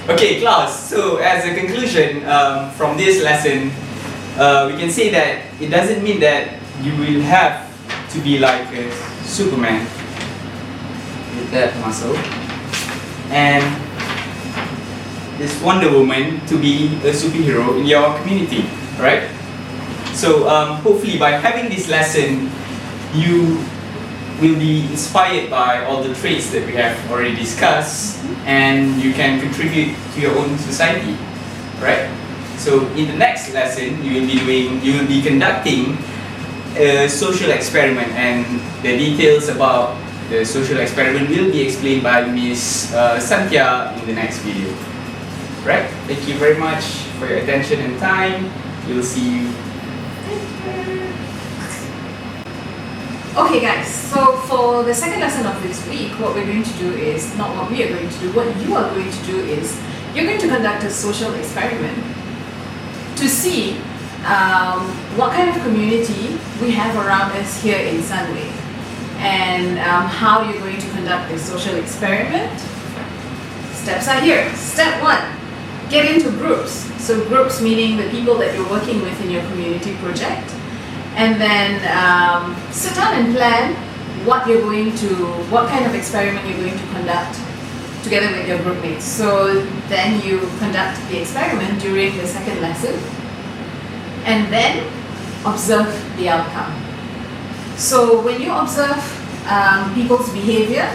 Okay, Klaus, so as a conclusion from this lesson, we can say that it doesn't mean that you will have to be like a Superman with that muscle, and this Wonder Woman to be a superhero in your community, right? So hopefully by having this lesson, you will be inspired by all the traits that we have already discussed, and you can contribute to your own society, right? So in the next lesson, you will be conducting a social experiment, and the details about the social experiment will be explained by Miss Santia in the next video. Right? Thank you very much for your attention and time. We'll see you. Okay guys, so for the second lesson of this week, what we're going to do is, not what we are going to do, what you are going to do is, you're going to conduct a social experiment to see what kind of community we have around us here in Sunway, and how you're going to conduct this social experiment. Steps are here. Step 1, get into groups. So groups meaning the people that you're working with in your community project. And then sit down and plan what kind of experiment you're going to conduct together with your group mates. So then you conduct the experiment during the second lesson, and then observe the outcome. So when you observe people's behavior,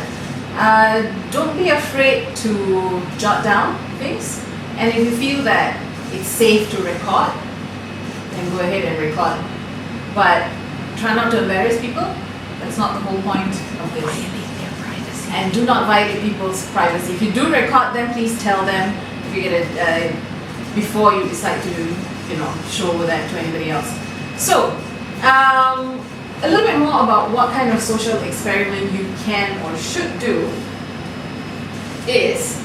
don't be afraid to jot down things, and if you feel that it's safe to record, then go ahead and record. But try not to embarrass people. That's not the whole point of this. Violate their privacy. And do not violate people's privacy. If you do record them, please tell them if you get it before you decide to, show that to anybody else. So, a little bit more about what kind of social experiment you can or should do is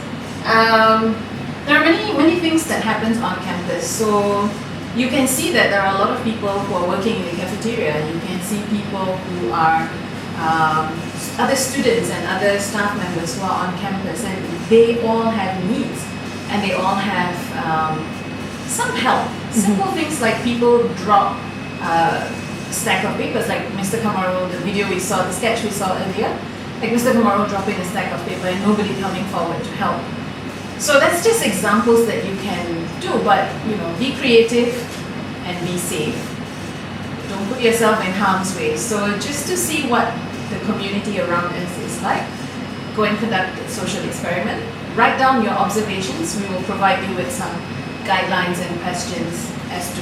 there are many things that happens on campus. So you can see that there are a lot of people who are working in the cafeteria. You can see people who are other students and other staff members who are on campus, and they all have needs, and they all have some help. Simple things like people drop a stack of papers, like Mr. Kamaru, the video we saw, the sketch we saw earlier, like Mr. Kamaru dropping a stack of paper and nobody coming forward to help. So that's just examples that you can do, but be creative and be safe. Don't put yourself in harm's way. So just to see what the community around us is like, go and conduct a social experiment. Write down your observations. We will provide you with some guidelines and questions as to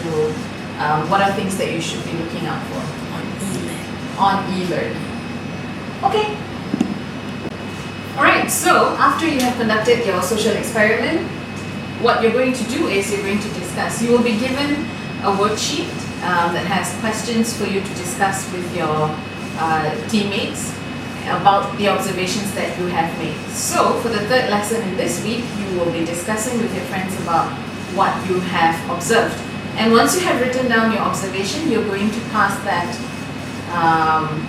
what are things that you should be looking out for on e-learning. Okay. Alright, so after you have conducted your social experiment, what you're going to do is you're going to discuss. You will be given a worksheet that has questions for you to discuss with your teammates about the observations that you have made. So for the third lesson in this week, you will be discussing with your friends about what you have observed. And once you have written down your observation, you're going to pass that,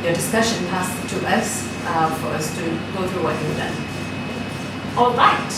your discussion pass to us for us to go through what you've done. All right.